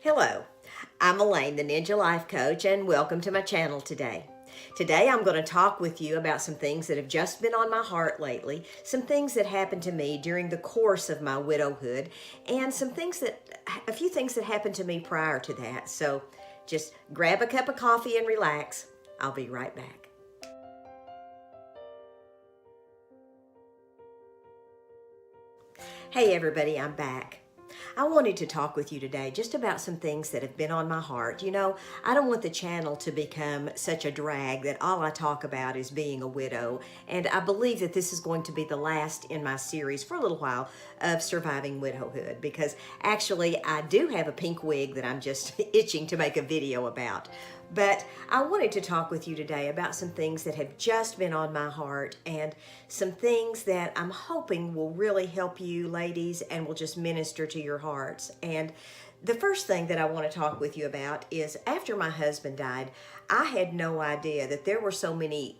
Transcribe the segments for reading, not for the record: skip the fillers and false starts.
Hello, I'm Elaine, the Ninja Life Coach, and welcome to my channel today. Today I'm going to talk with you about some things that have just been on my heart lately, some things that happened to me during the course of my widowhood, and a few things that happened to me prior to that. So just grab a cup of coffee and relax. I'll be right back. Hey everybody, I'm back. I wanted to talk with you today just about some things that have been on my heart. You know, I don't want the channel to become such a drag that all I talk about is being a widow. And I believe that this is going to be the last in my series for a little while of surviving widowhood, because actually I do have a pink wig that I'm just itching to make a video about. But I wanted to talk with you today about some things that have just been on my heart and some things that I'm hoping will really help you ladies and will just minister to your hearts. And the first thing that I want to talk with you about is after my husband died, I had no idea that there were so many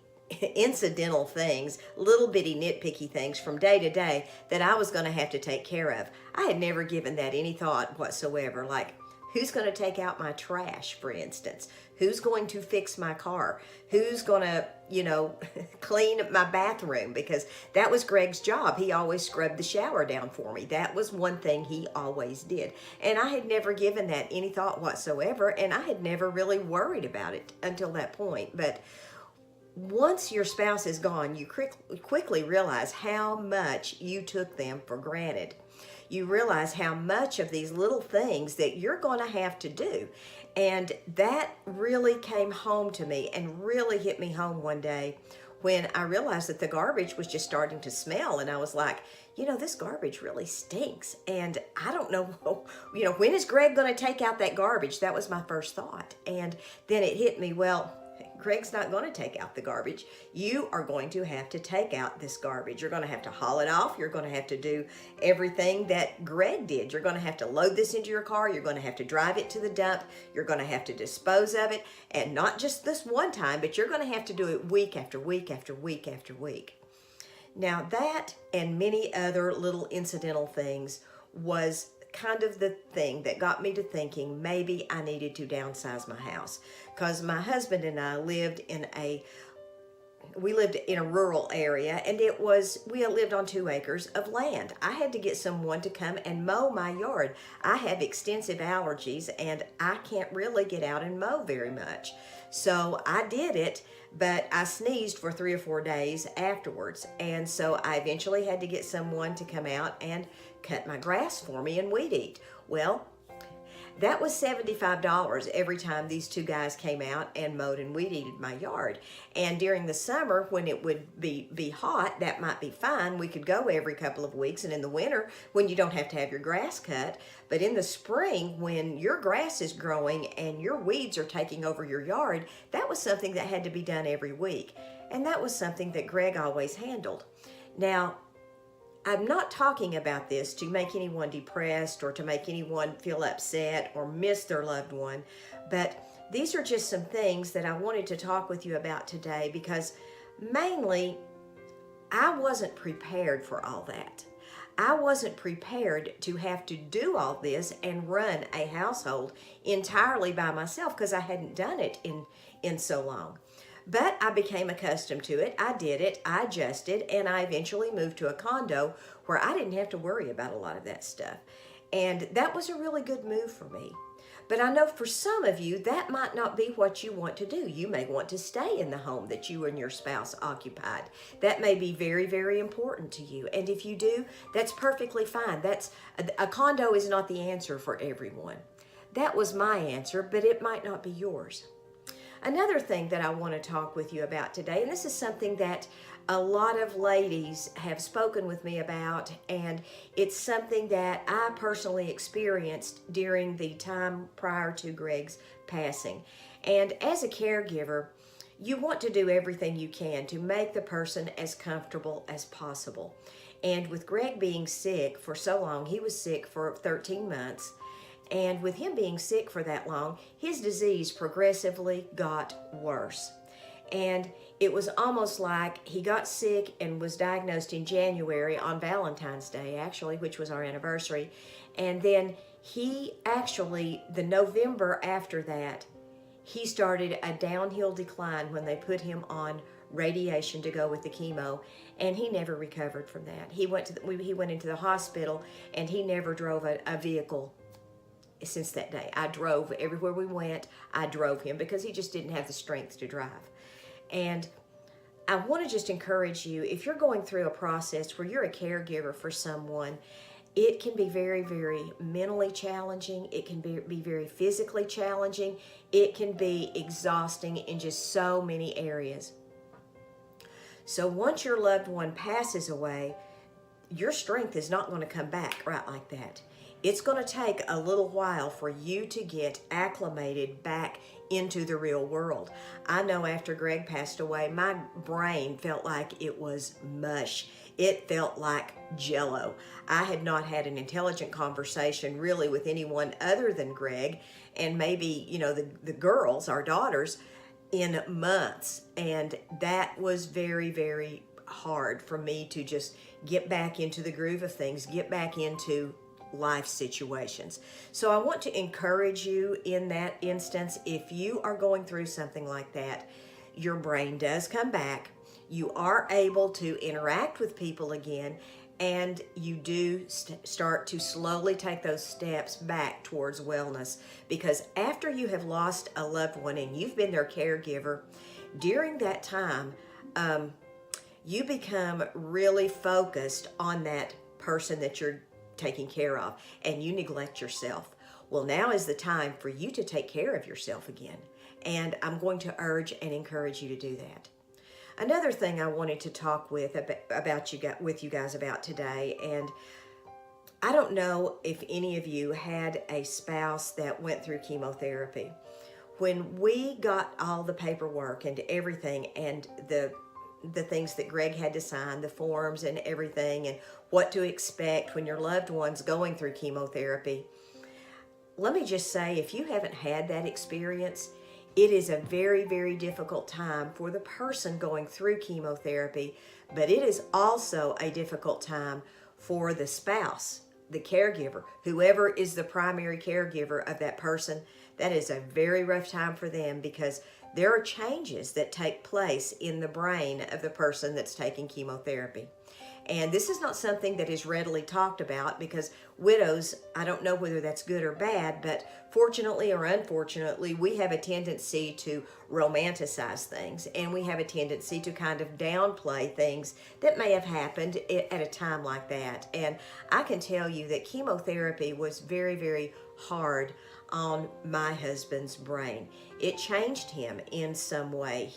incidental things, little bitty nitpicky things from day to day that I was going to have to take care of. I had never given that any thought whatsoever, like who's going to take out my trash, for instance? Who's going to fix my car? Who's going to, clean my bathroom? Because that was Greg's job. He always scrubbed the shower down for me. That was one thing he always did. And I had never given that any thought whatsoever, and I had never really worried about it until that point. But once your spouse is gone, you quickly realize how much you took them for granted. You realize how much of these little things that you're going to have to do. And that really came home to me and really hit me home one day when I realized that the garbage was just starting to smell. And I was like, this garbage really stinks. And I don't know, when is Greg going to take out that garbage? That was my first thought. And then it hit me, well, Greg's not going to take out the garbage. You are going to have to take out this garbage. You're going to have to haul it off. You're going to have to do everything that Greg did. You're going to have to load this into your car. You're going to have to drive it to the dump. You're going to have to dispose of it. And not just this one time, but you're going to have to do it week after week after week after week. Now that and many other little incidental things was kind of the thing that got me to thinking maybe I needed to downsize my house, because my husband and I lived in a rural area, and we lived on 2 acres of land. I had to get someone to come and mow my yard. I have extensive allergies and I can't really get out and mow very much. So I did it, but I sneezed for 3 or 4 days afterwards. And so I eventually had to get someone to come out and cut my grass for me and weed eat. Well, that was $75 every time these 2 guys came out and mowed and weed eated my yard. And during the summer, when it would be hot, that might be fine. We could go every couple of weeks. And in the winter, when you don't have to have your grass cut. But in the spring, when your grass is growing and your weeds are taking over your yard, that was something that had to be done every week. And that was something that Greg always handled. Now, I'm not talking about this to make anyone depressed or to make anyone feel upset or miss their loved one, but these are just some things that I wanted to talk with you about today, because mainly I wasn't prepared for all that. I wasn't prepared to have to do all this and run a household entirely by myself, because I hadn't done it in so long. But I became accustomed to it. I did it, I adjusted, and I eventually moved to a condo where I didn't have to worry about a lot of that stuff. And that was a really good move for me. But I know for some of you, that might not be what you want to do. You may want to stay in the home that you and your spouse occupied. That may be very, very important to you. And if you do, that's perfectly fine. A condo is not the answer for everyone. That was my answer, but it might not be yours. Another thing that I want to talk with you about today, and this is something that a lot of ladies have spoken with me about, and it's something that I personally experienced during the time prior to Greg's passing. And as a caregiver, you want to do everything you can to make the person as comfortable as possible. And with Greg being sick for so long, he was sick for 13 months, and with him being sick for that long, his disease progressively got worse. And it was almost like he got sick and was diagnosed in January on Valentine's Day, actually, which was our anniversary. And then He actually, the November after that, he started a downhill decline when they put him on radiation to go with the chemo, and he never recovered from that. He went into the hospital, and he never drove a vehicle since that day. I drove everywhere we went. I drove him because he just didn't have the strength to drive. And I want to just encourage you, if you're going through a process where you're a caregiver for someone, it can be very, very mentally challenging. It can be very physically challenging. It can be exhausting in just so many areas. So once your loved one passes away, your strength is not going to come back right like that. It's going to take a little while for you to get acclimated back into the real world. I know after Greg passed away, my brain felt like it was mush. It felt like jello. I had not had an intelligent conversation really with anyone other than Greg and maybe, the girls, our daughters, in months. And that was very, very hard for me to just get back into the groove of things, get back into life situations. So I want to encourage you in that instance, if you are going through something like that, your brain does come back. You are able to interact with people again, and you do start to slowly take those steps back towards wellness. Because after you have lost a loved one and you've been their caregiver, during that time, you become really focused on that person that you're taking care of, and you neglect yourself. Well, now is the time for you to take care of yourself again, and I'm going to urge and encourage you to do that. Another thing I wanted to talk with you guys about today, and I don't know if any of you had a spouse that went through chemotherapy. When we got all the paperwork and everything, and the things that Greg had to sign, the forms and everything, and what to expect when your loved one's going through chemotherapy. Let me just say, if you haven't had that experience, it is a very, very difficult time for the person going through chemotherapy, but it is also a difficult time for the spouse, the caregiver, whoever is the primary caregiver of that person. That is a very rough time for them, because there are changes that take place in the brain of the person that's taking chemotherapy. And this is not something that is readily talked about, because widows, I don't know whether that's good or bad, but fortunately or unfortunately, we have a tendency to romanticize things, and we have a tendency to kind of downplay things that may have happened at a time like that. And I can tell you that chemotherapy was very, very hard on my husband's brain. It changed him in some way.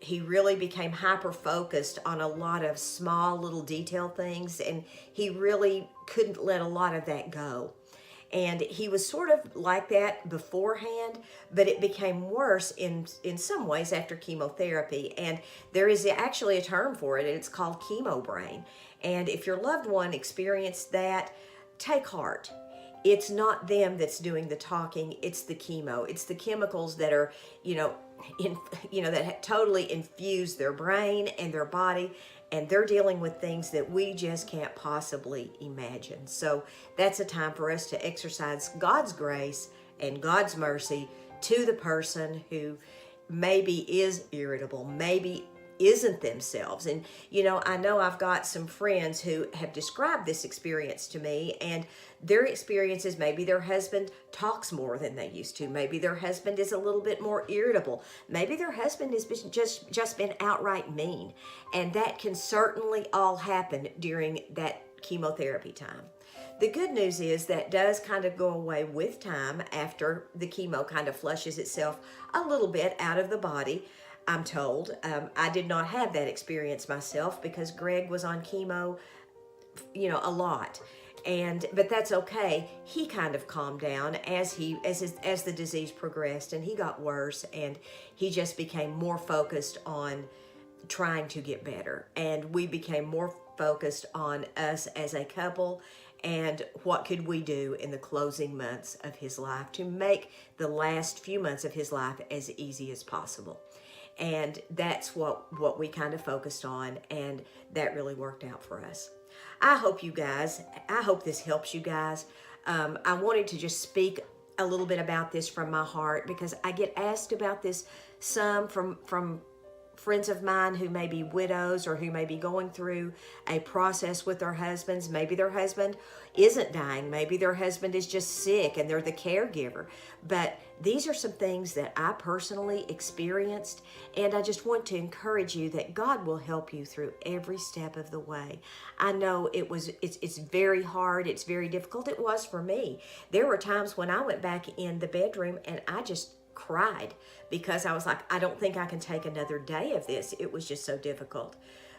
He really became hyper-focused on a lot of small little detail things, and he really couldn't let a lot of that go. And he was sort of like that beforehand, but it became worse in some ways after chemotherapy. And there is actually a term for it, and it's called Chemo Brain. And if your loved one experienced that, take heart. It's not them that's doing the talking, it's the chemo. It's the chemicals that are, that totally infuse their brain and their body, and they're dealing with things that we just can't possibly imagine. So that's a time for us to exercise God's grace and God's mercy to the person who maybe is irritable, maybe isn't themselves. And I know I've got some friends who have described this experience to me, and their experiences, maybe their husband talks more than they used to, maybe their husband is a little bit more irritable, maybe their husband has just been outright mean, and that can certainly all happen during that chemotherapy time. The good news is that does kind of go away with time after the chemo kind of flushes itself a little bit out of the body, I'm told. I did not have that experience myself because Greg was on chemo, a lot. But that's okay. He kind of calmed down as the disease progressed, and he got worse, and he just became more focused on trying to get better. And we became more focused on us as a couple and what could we do in the closing months of his life to make the last few months of his life as easy as possible. And that's what we kind of focused on, and that really worked out for us. I hope this helps you guys. I wanted to just speak a little bit about this from my heart, because I get asked about this some from friends of mine who may be widows or who may be going through a process with their husbands. Maybe their husband isn't dying. Maybe their husband is just sick and they're the caregiver. But these are some things that I personally experienced, and I just want to encourage you that God will help you through every step of the way. I know it's very hard. It's very difficult. It was for me. There were times when I went back in the bedroom and I just cried, because I was like, I don't think I can take another day of this. It was just so difficult.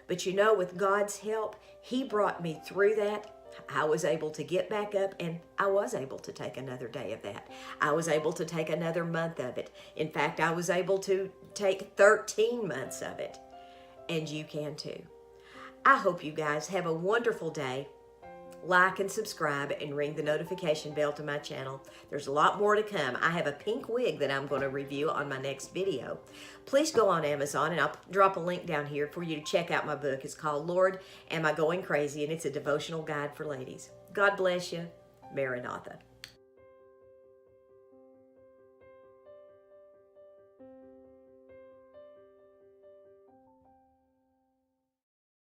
But you know, with God's help, He brought me through that. I was able to get back up, and I was able to take another day of that. I was able to take another month of it. In fact, I was able to take 13 months of it. And you can too. I hope you guys have a wonderful day. Like and subscribe and ring the notification bell to my channel. There's a lot more to come. I have a pink wig that I'm going to review on my next video. Please go on Amazon, and I'll drop a link down here for you to check out my book. It's called Lord, Am I Going Crazy? And it's a devotional guide for ladies. God bless you. Maranatha.